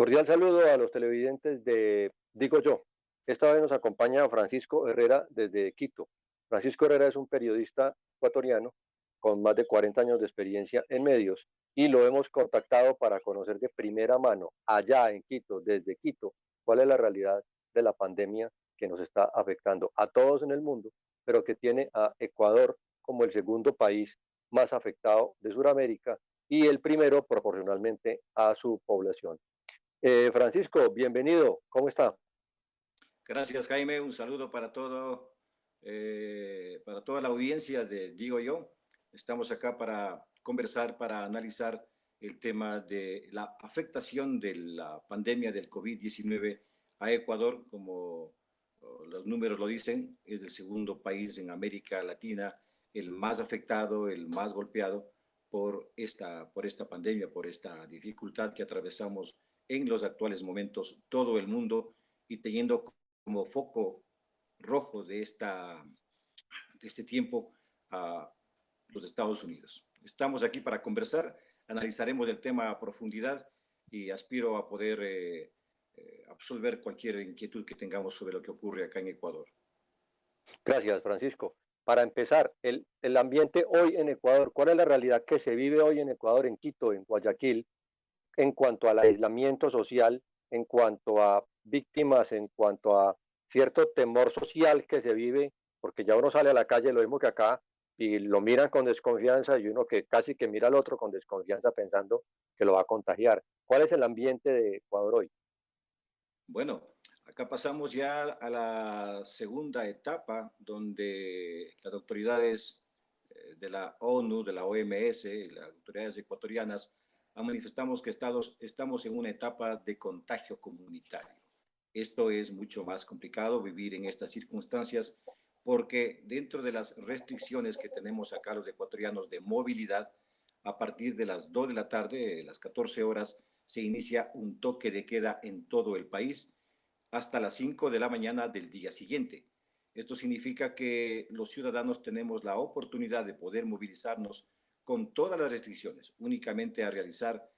Cordial saludo a los televidentes de Digo Yo. Esta vez nos acompaña Francisco Herrera desde Quito. Francisco Herrera es un periodista ecuatoriano con más de 40 años de experiencia en medios y lo hemos contactado para conocer de primera mano, allá en Quito, desde Quito, cuál es la realidad de la pandemia que nos está afectando a todos en el mundo, pero que tiene a Ecuador como el segundo país más afectado de Sudamérica y el primero proporcionalmente a su población. Francisco, bienvenido, ¿cómo está? Gracias, Jaime. Un saludo para toda la audiencia de Digo Yo. Estamos acá para conversar, para analizar el tema de la afectación de la pandemia del COVID-19 a Ecuador. Como los números lo dicen, es el segundo país en América Latina, el más afectado, el más golpeado por esta pandemia, por esta dificultad que atravesamos en los actuales momentos todo el mundo, y teniendo como foco rojo de este tiempo a los Estados Unidos. Estamos aquí para conversar, analizaremos el tema a profundidad y aspiro a poder absolver cualquier inquietud que tengamos sobre lo que ocurre acá en Ecuador. Gracias, Francisco. Para empezar, el ambiente hoy en Ecuador, ¿cuál es la realidad que se vive hoy en Ecuador, en Quito, en Guayaquil, en cuanto al aislamiento social, en cuanto a víctimas, en cuanto a cierto temor social que se vive, porque ya uno sale a la calle, lo mismo que acá, y lo miran con desconfianza y uno que casi que mira al otro con desconfianza pensando que lo va a contagiar? ¿Cuál es el ambiente de Ecuador hoy? Bueno, acá pasamos ya a la segunda etapa donde las autoridades de la ONU, de la OMS, las autoridades ecuatorianas han manifestado que estamos en una etapa de contagio comunitario. Esto es mucho más complicado vivir en estas circunstancias porque dentro de las restricciones que tenemos acá los ecuatorianos de movilidad, a partir de las 2 de la tarde, las 14 horas, se inicia un toque de queda en todo el país hasta las 5 de la mañana del día siguiente. Esto significa que los ciudadanos tenemos la oportunidad de poder movilizarnos con todas las restricciones, únicamente a realizar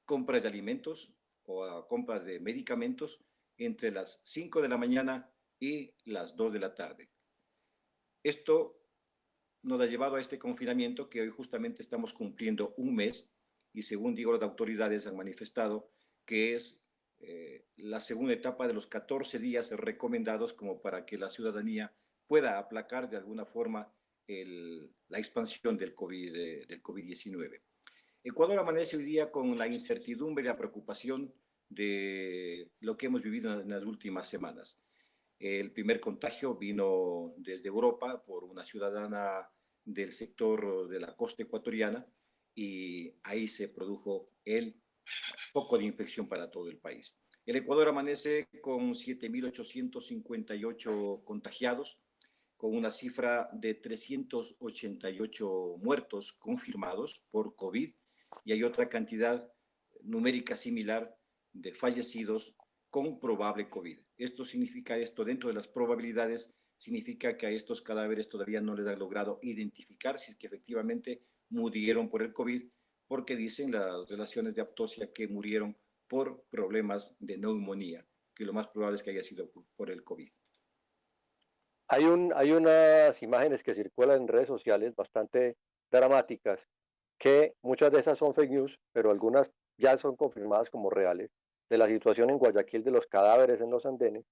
compras de alimentos o a compras de medicamentos entre las 5 de la mañana y las 2 de la tarde. Esto nos ha llevado a este confinamiento que hoy justamente estamos cumpliendo un mes, y según digo, las autoridades han manifestado que es la segunda etapa de los 14 días recomendados como para que la ciudadanía pueda aplacar de alguna forma la expansión del COVID-19. Ecuador amanece hoy día con la incertidumbre y la preocupación de lo que hemos vivido en las últimas semanas. El primer contagio vino desde Europa por una ciudadana del sector de la costa ecuatoriana, y ahí se produjo el foco de infección para todo el país. El Ecuador amanece con 7.858 contagiados, con una cifra de 388 muertos confirmados por COVID, y hay otra cantidad numérica similar de fallecidos con probable COVID. Esto dentro de las probabilidades, significa que a estos cadáveres todavía no les han logrado identificar si es que efectivamente murieron por el COVID, porque dicen las relaciones de autopsia que murieron por problemas de neumonía, que lo más probable es que haya sido por el COVID. Hay unas imágenes que circulan en redes sociales bastante dramáticas, que muchas de esas son fake news, pero algunas ya son confirmadas como reales, de la situación en Guayaquil de los cadáveres en los andenes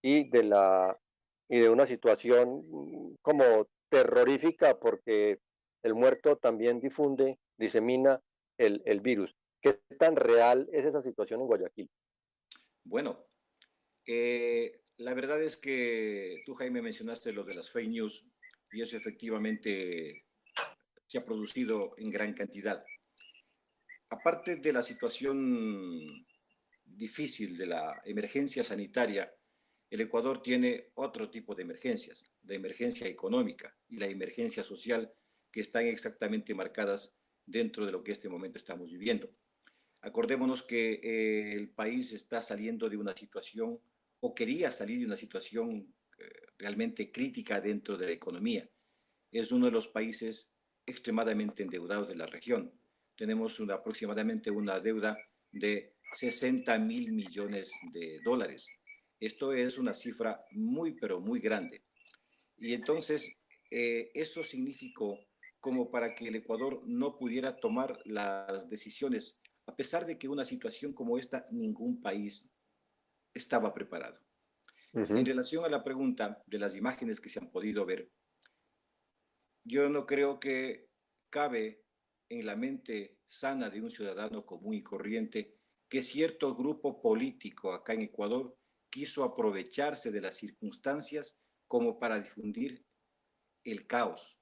y de una situación como terrorífica porque el muerto también disemina el virus. ¿Qué tan real es esa situación en Guayaquil? Bueno, la verdad es que tú, Jaime, mencionaste lo de las fake news, y eso efectivamente se ha producido en gran cantidad. Aparte de la situación difícil de la emergencia sanitaria, el Ecuador tiene otro tipo de emergencias, la emergencia económica y la emergencia social, que están exactamente marcadas dentro de lo que este momento estamos viviendo. Acordémonos que el país está saliendo de una situación, o quería salir de una situación realmente crítica dentro de la economía. Es uno de los países extremadamente endeudados de la región. Tenemos aproximadamente una deuda de 60.000 millones de dólares. Esto es una cifra muy, pero muy grande. Y entonces, eso significó como para que el Ecuador no pudiera tomar las decisiones, a pesar de que una situación como esta, ningún país estaba preparado. En Ujú. relación a la pregunta de las imágenes que se han podido ver, yo no creo que cabe en la mente sana de un ciudadano común y corriente que cierto grupo político acá en Ecuador quiso aprovecharse de las circunstancias como para difundir el caos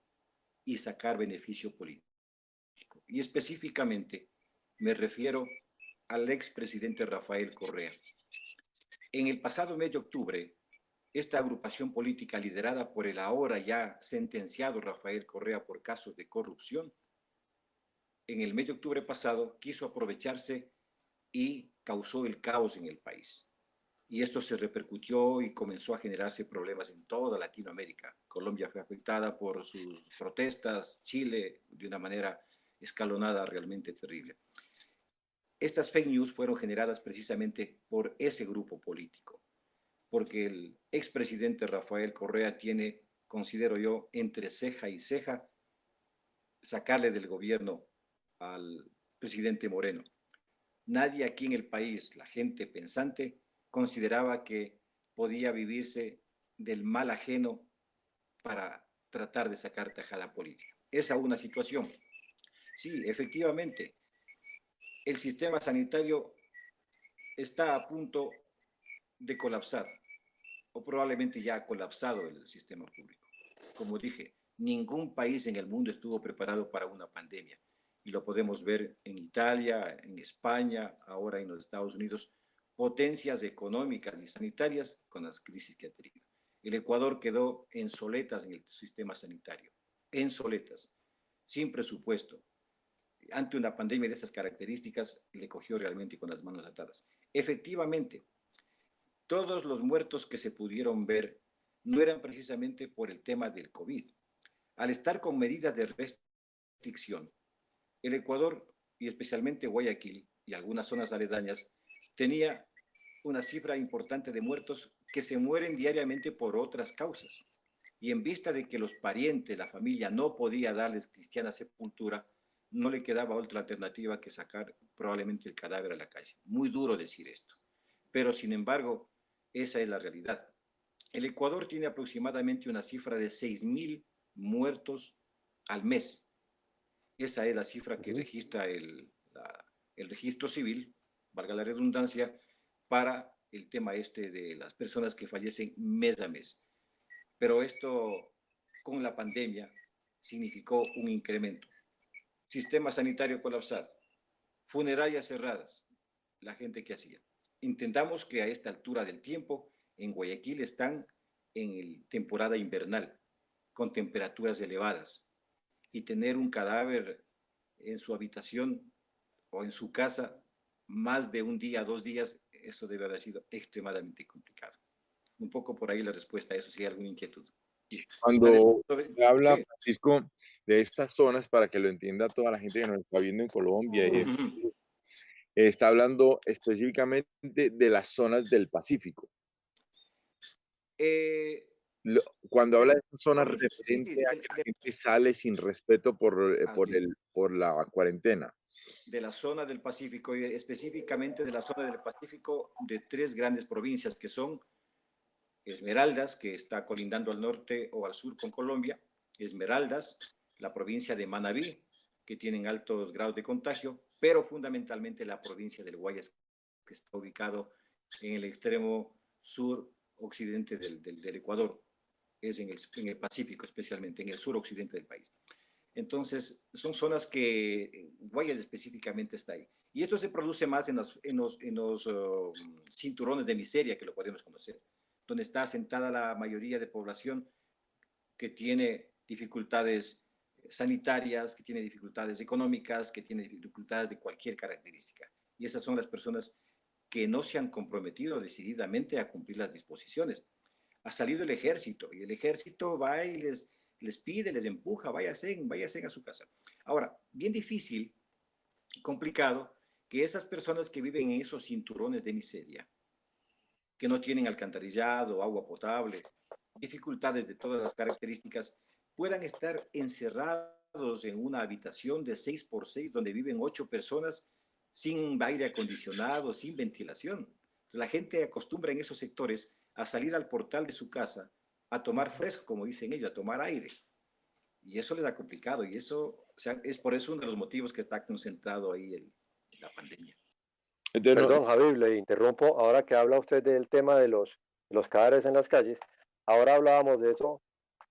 y sacar beneficio político. Y específicamente me refiero al expresidente Rafael Correa. En el pasado mes de octubre, esta agrupación política liderada por el ahora ya sentenciado Rafael Correa por casos de corrupción, en el mes de octubre pasado quiso aprovecharse y causó el caos en el país. Y esto se repercutió y comenzó a generarse problemas en toda Latinoamérica. Colombia fue afectada por sus protestas, Chile de una manera escalonada realmente terrible. Estas fake news fueron generadas precisamente por ese grupo político, porque el expresidente Rafael Correa tiene, considero yo, entre ceja y ceja, sacarle del gobierno al presidente Moreno. Nadie aquí en el país, la gente pensante, consideraba que podía vivirse del mal ajeno para tratar de sacar tajada política. Esa es una situación. Sí, efectivamente, el sistema sanitario está a punto de colapsar, o probablemente ya ha colapsado el sistema público. Como dije, ningún país en el mundo estuvo preparado para una pandemia. Y lo podemos ver en Italia, en España, ahora en los Estados Unidos, potencias económicas y sanitarias con las crisis que ha tenido. El Ecuador quedó en soletas en el sistema sanitario, en soletas, sin presupuesto. Ante una pandemia de esas características, le cogió realmente con las manos atadas. Efectivamente, todos los muertos que se pudieron ver no eran precisamente por el tema del COVID. Al estar con medidas de restricción, el Ecuador y especialmente Guayaquil y algunas zonas aledañas tenía una cifra importante de muertos que se mueren diariamente por otras causas. Y en vista de que los parientes, la familia no podía darles cristiana sepultura, no le quedaba otra alternativa que sacar probablemente el cadáver a la calle. Muy duro decir esto, pero sin embargo, esa es la realidad. El Ecuador tiene aproximadamente una cifra de 6.000 muertos al mes. Esa es la cifra que Ujú. registra el registro civil, valga la redundancia, para el tema este de las personas que fallecen mes a mes. Pero esto con la pandemia significó un incremento. Sistema sanitario colapsado, funerarias cerradas, la gente que hacía. Intentamos que a esta altura del tiempo en Guayaquil están en temporada invernal, con temperaturas elevadas, y tener un cadáver en su habitación o en su casa más de un día, 2 días, eso debe haber sido extremadamente complicado. Un poco por ahí la respuesta a eso, si hay alguna inquietud. Cuando se habla, Sí. Francisco, de estas zonas, para que lo entienda toda la gente que nos está viendo en Colombia, y está hablando específicamente de las zonas del Pacífico. Eh, Cuando del habla de estas zonas Pacífico, sí, referente sí, a que la gente sale sin respeto así, por la cuarentena. de la zona del Pacífico y específicamente de la zona del Pacífico de tres grandes provincias que son Esmeraldas, que está colindando al norte o al sur con Colombia, Esmeraldas, la provincia de Manabí, que tienen altos grados de contagio, pero fundamentalmente la provincia del Guayas, que está ubicado en el extremo sur occidente del Ecuador, es en el Pacífico especialmente, en el sur occidente del país. Entonces, son zonas que Guayas específicamente está ahí. Y esto se produce más en los cinturones de miseria, que lo podemos conocer, donde está asentada la mayoría de población que tiene dificultades sanitarias, que tiene dificultades económicas, que tiene dificultades de cualquier característica. Y esas son las personas que no se han comprometido decididamente a cumplir las disposiciones. Ha salido el ejército y el ejército va y les pide, les empuja, váyanse a su casa. Ahora, bien difícil y complicado que esas personas que viven en esos cinturones de miseria, que no tienen alcantarillado, agua potable, dificultades de todas las características, puedan estar encerrados en una habitación de 6 por 6 donde viven 8 personas sin aire acondicionado, sin ventilación. Entonces, la gente acostumbra en esos sectores a salir al portal de su casa a tomar fresco, como dicen ellos, a tomar aire. Y eso les ha complicado y eso, o sea, es por eso uno de los motivos que está concentrado ahí la pandemia. Entonces, no, Perdón, Javi, le interrumpo. Ahora que habla usted del tema de los cadáveres en las calles, ahora hablábamos de eso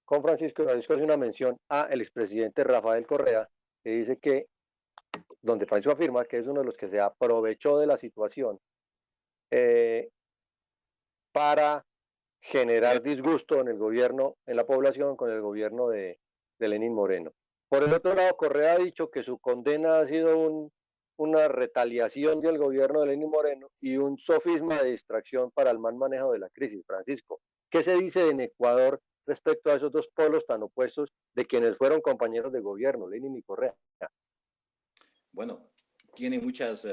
con Francisco. Francisco hace una mención a el expresidente Rafael Correa, que dice que, donde Francisco afirma que es uno de los que se aprovechó de la situación eh, para generar disgusto en el gobierno, en la población, con el gobierno de Lenín Moreno. Por el otro lado, Correa ha dicho que su condena ha sido una retaliación del gobierno de Lenín Moreno y un sofisma de distracción para el mal manejo de la crisis. Francisco, ¿qué se dice en Ecuador respecto a esos dos polos tan opuestos de quienes fueron compañeros de gobierno, Lenín y Correa? Bueno, tiene muchas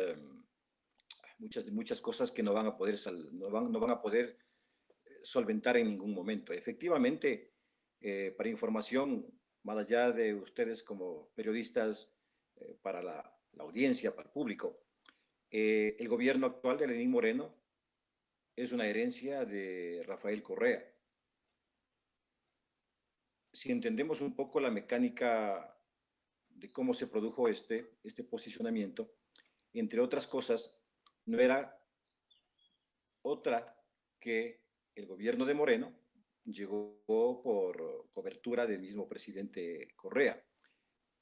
cosas que no van a poder, no van a poder solventar en ningún momento. Efectivamente, para información, más allá de ustedes como periodistas, para la audiencia, para el público, el gobierno actual de Lenín Moreno es una herencia de Rafael Correa. Si entendemos un poco la mecánica de cómo se produjo este posicionamiento, entre otras cosas, no era otra que el gobierno de Moreno llegó por cobertura del mismo presidente Correa.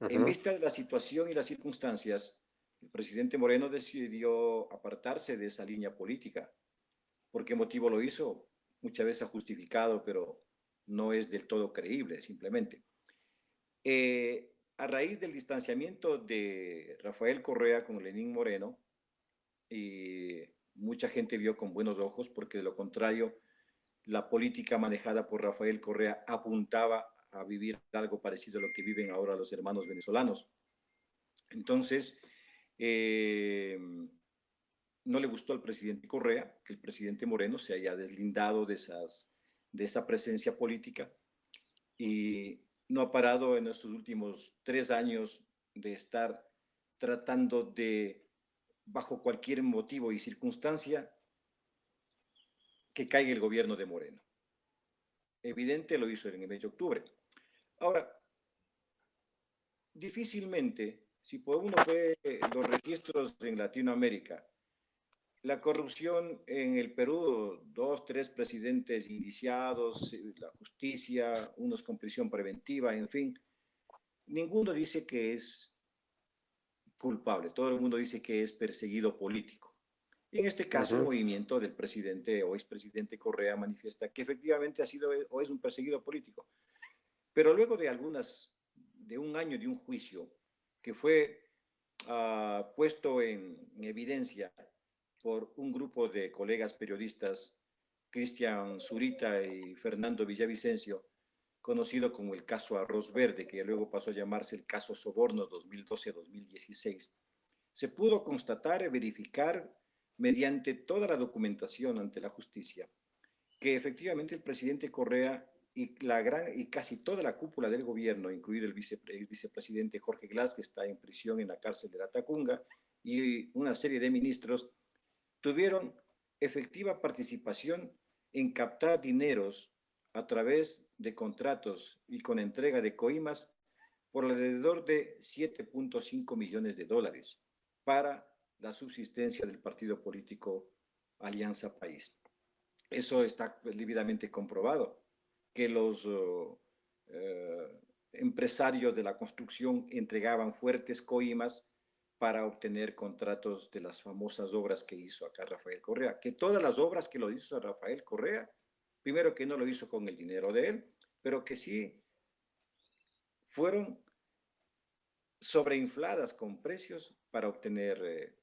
En vista de la situación y las circunstancias, el presidente Moreno decidió apartarse de esa línea política. ¿Por qué motivo lo hizo? Muchas veces ha justificado, pero no es del todo creíble, simplemente. A raíz del distanciamiento de Rafael Correa con Lenín Moreno, y mucha gente vio con buenos ojos, porque de lo contrario, la política manejada por Rafael Correa apuntaba a vivir algo parecido a lo que viven ahora los hermanos venezolanos. Entonces, no le gustó al presidente Correa que el presidente Moreno se haya deslindado de esa presencia política y no ha parado en estos últimos 3 años de estar tratando de, bajo cualquier motivo y circunstancia, que caiga el gobierno de Moreno. Evidente lo hizo en el mes de octubre. Ahora, difícilmente, si uno ve los registros en Latinoamérica, la corrupción en el Perú, 2, 3 presidentes indiciados, la justicia, unos con prisión preventiva, en fin, ninguno dice que es culpable, todo el mundo dice que es perseguido político. Y en este caso, el movimiento del presidente o expresidente Correa manifiesta que efectivamente ha sido o es un perseguido político. Pero luego de un año de un juicio que fue puesto en evidencia por un grupo de colegas periodistas, Cristian Zurita y Fernando Villavicencio, conocido como el caso Arroz Verde, que luego pasó a llamarse el caso Sobornos 2012-2016, se pudo constatar y verificar mediante toda la documentación ante la justicia que efectivamente el presidente Correa y casi toda la cúpula del gobierno, incluido el vicepresidente Jorge Glass, que está en prisión en la cárcel de la Tacunga, y una serie de ministros, tuvieron efectiva participación en captar dineros a través de contratos y con entrega de coimas por alrededor de 7.5 millones de dólares para la subsistencia del partido político Alianza País. Eso está debidamente comprobado, que los empresarios de la construcción entregaban fuertes coimas para obtener contratos de las famosas obras que hizo acá Rafael Correa. Que todas las obras que lo hizo Rafael Correa, primero que no lo hizo con el dinero de él, pero que sí fueron sobreinfladas con precios para obtener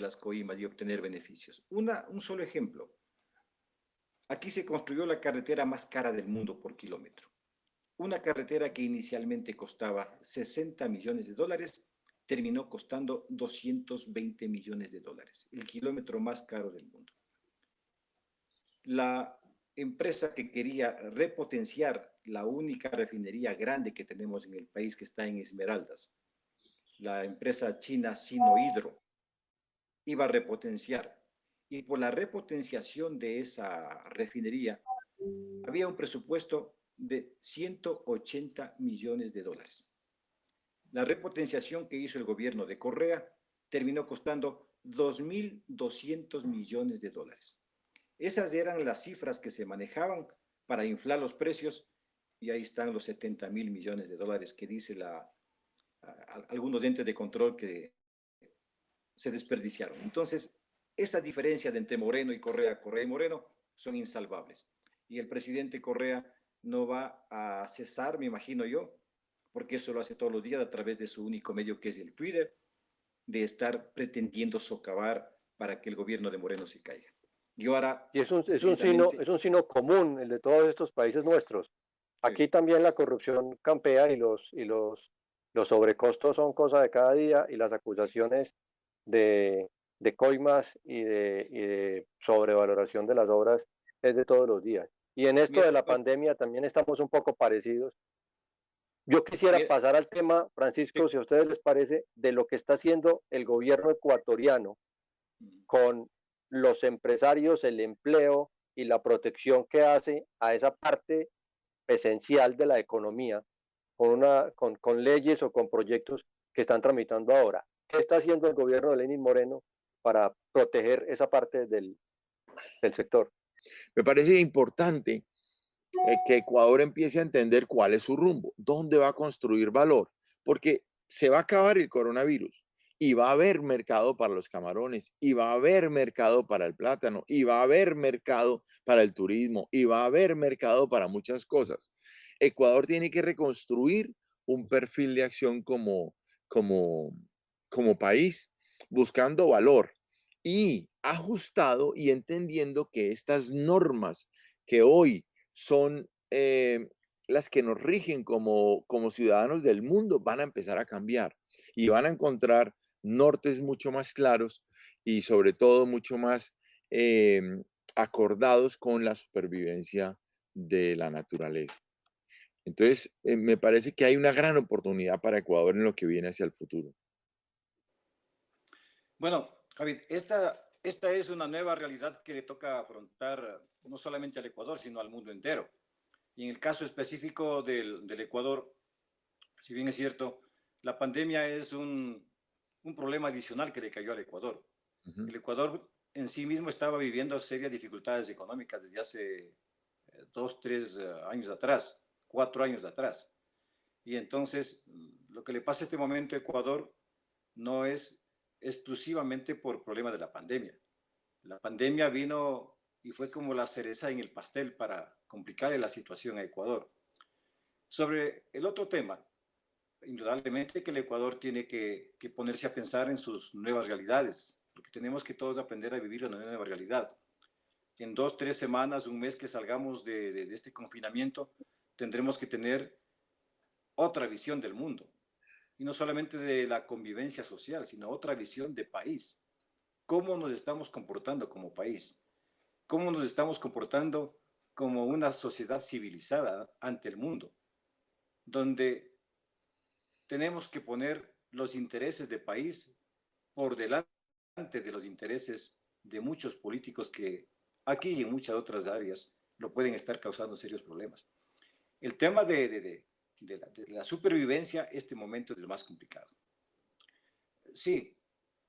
las coimas y obtener beneficios. Un solo ejemplo. Aquí se construyó la carretera más cara del mundo por kilómetro. Una carretera que inicialmente costaba 60 millones de dólares, terminó costando 220 millones de dólares, el kilómetro más caro del mundo. La empresa que quería repotenciar la única refinería grande que tenemos en el país, que está en Esmeraldas, la empresa china Sinohydro, iba a repotenciar. Y por la repotenciación de esa refinería, había un presupuesto de 180 millones de dólares. La repotenciación que hizo el gobierno de Correa terminó costando 2.200 millones de dólares. Esas eran las cifras que se manejaban para inflar los precios, y ahí están los 70.000 millones de dólares que dice algunos entes de control que se desperdiciaron. Entonces, esa diferencia de entre Moreno y Correa, Correa y Moreno, son insalvables. Y el presidente Correa no va a cesar, me imagino yo, porque eso lo hace todos los días a través de su único medio, que es el Twitter, de estar pretendiendo socavar para que el gobierno de Moreno se caiga. Y ahora, y es un signo común, el de todos estos países nuestros. Aquí sí, también la corrupción campea y los sobrecostos son cosa de cada día, y las acusaciones de coimas y de sobrevaloración de las obras es de todos los días. Y en esto de la pandemia también estamos un poco parecidos. Yo quisiera pasar al tema, Francisco, si a ustedes les parece, de lo que está haciendo el gobierno ecuatoriano con los empresarios, el empleo y la protección que hace a esa parte esencial de la economía, con leyes o con proyectos que están tramitando ahora. ¿Qué está haciendo el gobierno de Lenín Moreno para proteger esa parte del sector? Me parece importante que Ecuador empiece a entender cuál es su rumbo, dónde va a construir valor, porque se va a acabar el coronavirus y va a haber mercado para los camarones, y va a haber mercado para el plátano, y va a haber mercado para el turismo, y va a haber mercado para muchas cosas. Ecuador tiene que reconstruir un perfil de acción como país, buscando valor y ajustado y entendiendo que estas normas que hoy son las que nos rigen como ciudadanos del mundo van a empezar a cambiar y van a encontrar nortes mucho más claros y sobre todo mucho más acordados con la supervivencia de la naturaleza. Entonces, me parece que hay una gran oportunidad para Ecuador en lo que viene hacia el futuro. Bueno, Javid, esta es una nueva realidad que le toca afrontar no solamente al Ecuador, sino al mundo entero. Y en el caso específico del Ecuador, si bien es cierto, la pandemia es un problema adicional que le cayó al Ecuador. Uh-huh. El Ecuador en sí mismo estaba viviendo serias dificultades económicas desde hace 2, 3 años atrás, 4 años atrás. Y entonces, lo que le pasa a este momento a Ecuador no es exclusivamente por problemas de la pandemia. La pandemia vino y fue como la cereza en el pastel para complicarle la situación a Ecuador. Sobre el otro tema, indudablemente que el Ecuador tiene que ponerse a pensar en sus nuevas realidades, porque tenemos que todos aprender a vivir una nueva realidad. En 2, 3 semanas, un mes que salgamos de este confinamiento, tendremos que tener otra visión del mundo. Y no solamente de la convivencia social, sino otra visión de país. ¿Cómo nos estamos comportando como país? ¿Cómo nos estamos comportando como una sociedad civilizada ante el mundo? Donde tenemos que poner los intereses de país por delante de los intereses de muchos políticos que aquí y en muchas otras áreas lo pueden estar causando serios problemas. El tema de la supervivencia, este momento es el más complicado. Sí,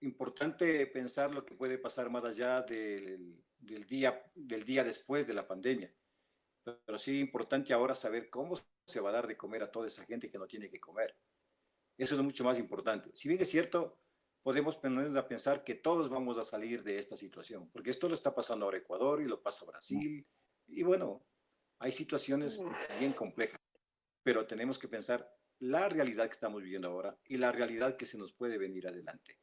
importante pensar lo que puede pasar más allá del día después de la pandemia, pero sí importante ahora saber cómo se va a dar de comer a toda esa gente que no tiene que comer. Eso es mucho más importante. Si bien es cierto, podemos ponernos a pensar que todos vamos a salir de esta situación, porque esto lo está pasando ahora Ecuador y lo pasa Brasil, y bueno, hay situaciones bien complejas, pero tenemos que pensar la realidad que estamos viviendo ahora y la realidad que se nos puede venir adelante.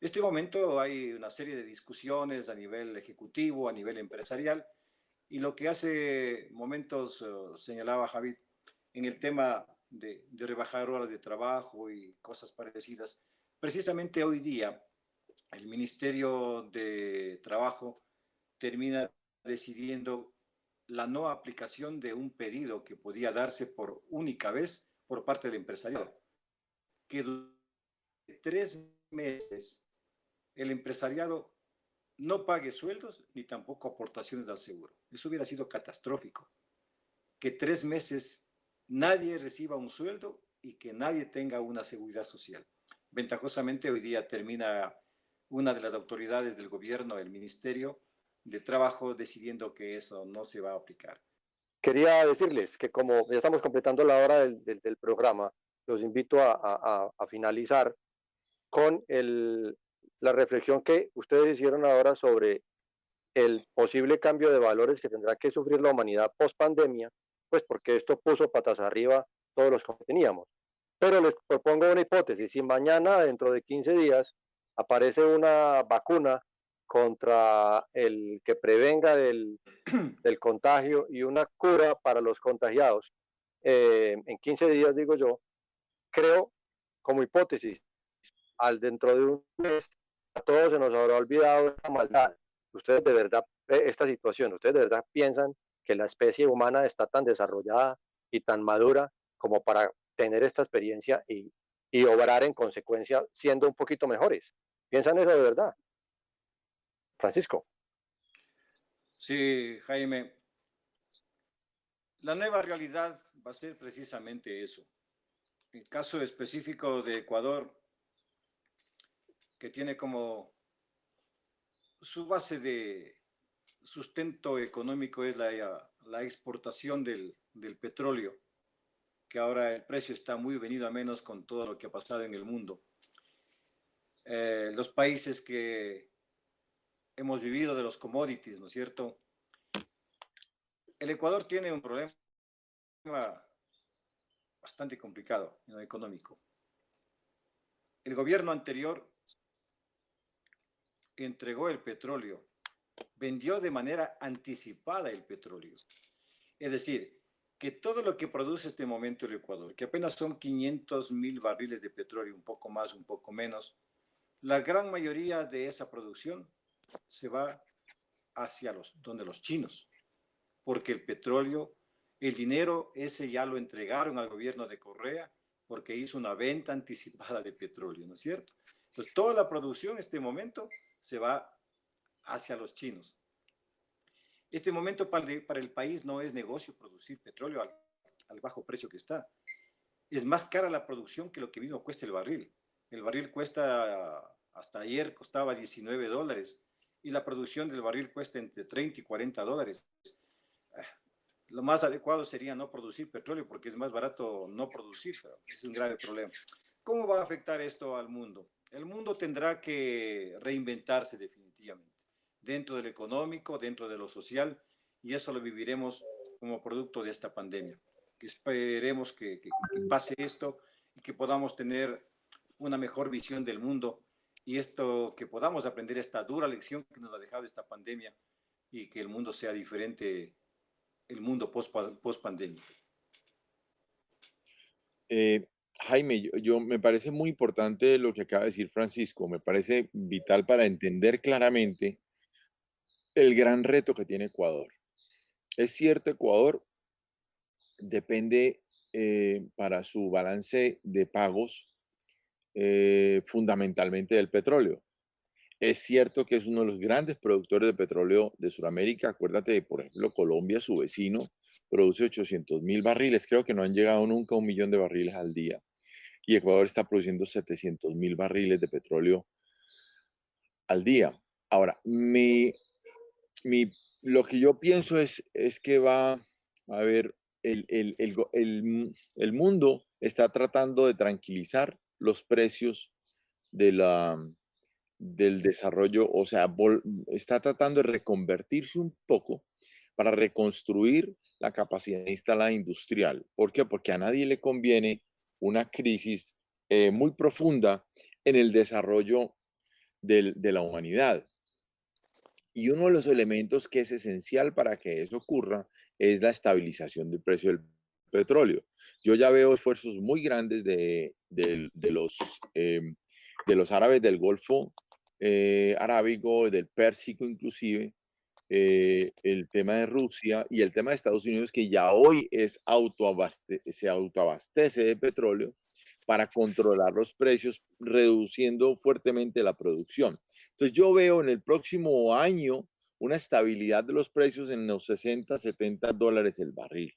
En este momento hay una serie de discusiones a nivel ejecutivo, a nivel empresarial, y lo que hace momentos señalaba Javid en el tema de rebajar horas de trabajo y cosas parecidas, precisamente hoy día el Ministerio de Trabajo termina decidiendo la no aplicación de un pedido que podía darse por única vez por parte del empresariado, que durante 3 meses el empresariado no pague sueldos ni tampoco aportaciones al seguro. Eso hubiera sido catastrófico. Que 3 meses nadie reciba un sueldo y que nadie tenga una seguridad social. Ventajosamente hoy día termina una de las autoridades del gobierno, el Ministerio de Trabajo, decidiendo que eso no se va a aplicar. Quería decirles que como ya estamos completando la hora del programa, los invito a finalizar con la reflexión que ustedes hicieron ahora sobre el posible cambio de valores que tendrá que sufrir la humanidad post pandemia, pues porque esto puso patas arriba todos los que teníamos. Pero les propongo una hipótesis: si mañana, dentro de 15 días, aparece una vacuna contra el que prevenga del contagio y una cura para los contagiados, en 15 días, digo yo, creo, como hipótesis, al dentro de un mes, a todos se nos habrá olvidado esta maldad. Ustedes de verdad, esta situación, ustedes de verdad piensan que la especie humana está tan desarrollada y tan madura como para tener esta experiencia y obrar en consecuencia siendo un poquito mejores. ¿Piensan eso de verdad? Francisco. Sí, Jaime, la nueva realidad va a ser precisamente eso. El caso específico de Ecuador, que tiene como su base de sustento económico es la exportación del petróleo, que ahora el precio está muy venido a menos con todo lo que ha pasado en el mundo. Los países que hemos vivido de los commodities, ¿no es cierto? El Ecuador tiene un problema bastante complicado en lo económico. El gobierno anterior entregó el petróleo, vendió de manera anticipada el petróleo. Es decir, que todo lo que produce este momento el Ecuador, que apenas son 500.000 barriles de petróleo, un poco más, un poco menos, la gran mayoría de esa producción se va hacia donde los chinos, porque el petróleo, el dinero ese ya lo entregaron al gobierno de Correa porque hizo una venta anticipada de petróleo, ¿no es cierto? Entonces, toda la producción en este momento se va hacia los chinos. Este momento para el país no es negocio producir petróleo al bajo precio que está. Es más cara la producción que lo que mismo cuesta el barril. El barril cuesta, hasta ayer costaba $19 y la producción del barril cuesta entre 30 y 40 dólares. Lo más adecuado sería no producir petróleo porque es más barato no producir, pero es un grave problema. ¿Cómo va a afectar esto al mundo? El mundo tendrá que reinventarse definitivamente, dentro de lo económico, dentro de lo social, y eso lo viviremos como producto de esta pandemia. Esperemos que pase esto y que podamos tener una mejor visión del mundo y esto, que podamos aprender esta dura lección que nos ha dejado esta pandemia y que el mundo sea diferente, el mundo post pandemia. Jaime, me parece muy importante lo que acaba de decir Francisco, me parece vital para entender claramente el gran reto que tiene Ecuador. Es cierto, Ecuador depende para su balance de pagos fundamentalmente del petróleo. Es cierto que es uno de los grandes productores de petróleo de Sudamérica. Acuérdate de, por ejemplo, Colombia, su vecino, produce 800.000 barriles. Creo que no han llegado nunca a 1.000.000 de barriles al día. Y Ecuador está produciendo 700.000 barriles de petróleo al día. Ahora, lo que yo pienso es que va a haber, el mundo está tratando de tranquilizar los precios de del desarrollo, o sea, está tratando de reconvertirse un poco para reconstruir la capacidad instalada industrial. ¿Por qué? Porque a nadie le conviene una crisis muy profunda en el desarrollo de la humanidad. Y uno de los elementos que es esencial para que eso ocurra es la estabilización del precio del petróleo. Yo ya veo esfuerzos muy grandes de los los árabes del Golfo Arábigo, del Pérsico inclusive, el tema de Rusia y el tema de Estados Unidos, que ya hoy se autoabastece de petróleo para controlar los precios, reduciendo fuertemente la producción. Entonces yo veo en el próximo año una estabilidad de los precios en los 60, 70 dólares el barril.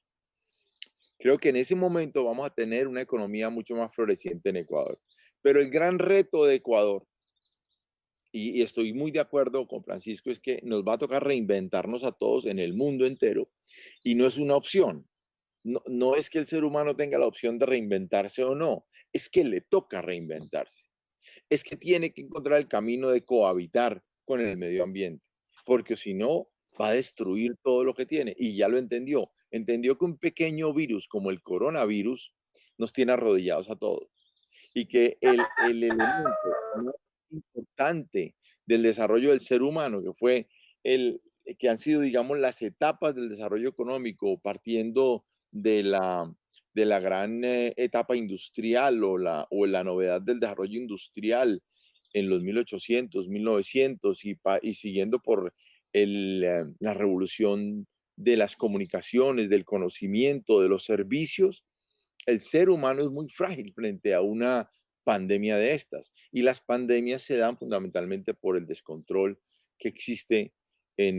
Creo que en ese momento vamos a tener una economía mucho más floreciente en Ecuador. Pero el gran reto de Ecuador, y estoy muy de acuerdo con Francisco, es que nos va a tocar reinventarnos a todos en el mundo entero y no es una opción. No es que el ser humano tenga la opción de reinventarse o no, es que le toca reinventarse. Es que tiene que encontrar el camino de cohabitar con el medio ambiente, porque si no, va a destruir todo lo que tiene. Y ya lo entendió. Entendió que un pequeño virus como el coronavirus nos tiene arrodillados a todos y que el elemento más importante del desarrollo del ser humano, que fue que han sido, digamos, las etapas del desarrollo económico, partiendo de la gran etapa industrial o la novedad del desarrollo industrial en los 1800, 1900 y siguiendo por la revolución de las comunicaciones, del conocimiento, de los servicios. El ser humano es muy frágil frente a una pandemia de estas y las pandemias se dan fundamentalmente por el descontrol que existe en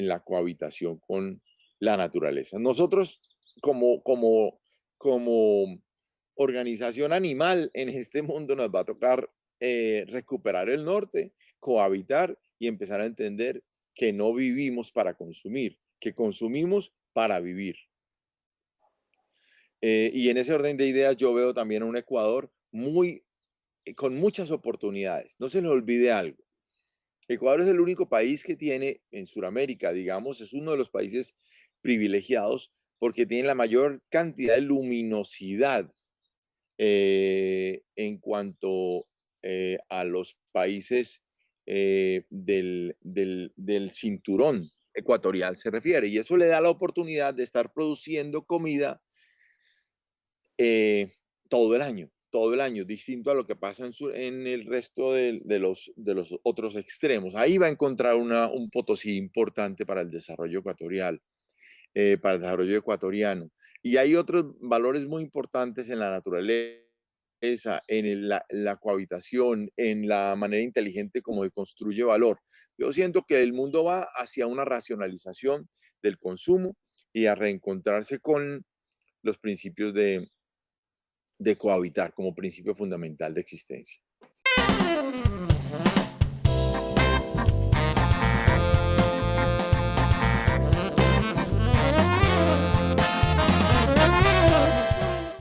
la cohabitación con la naturaleza. Nosotros como organización animal en este mundo nos va a tocar recuperar el norte, cohabitar y empezar a entender que no vivimos para consumir, que consumimos para vivir. Y en ese orden de ideas yo veo también a un Ecuador con muchas oportunidades. No se les olvide algo. Ecuador es el único país que tiene en Sudamérica, digamos, es uno de los países privilegiados porque tiene la mayor cantidad de luminosidad en cuanto a los países del cinturón ecuatorial se refiere. Y eso le da la oportunidad de estar produciendo comida todo el año, distinto a lo que pasa en el resto de los otros extremos. Ahí va a encontrar un Potosí importante para el desarrollo ecuatorial, para el desarrollo ecuatoriano. Y hay otros valores muy importantes en la naturaleza, en la cohabitación, en la manera inteligente como se construye valor. Yo siento que el mundo va hacia una racionalización del consumo y a reencontrarse con los principios de cohabitar como principio fundamental de existencia.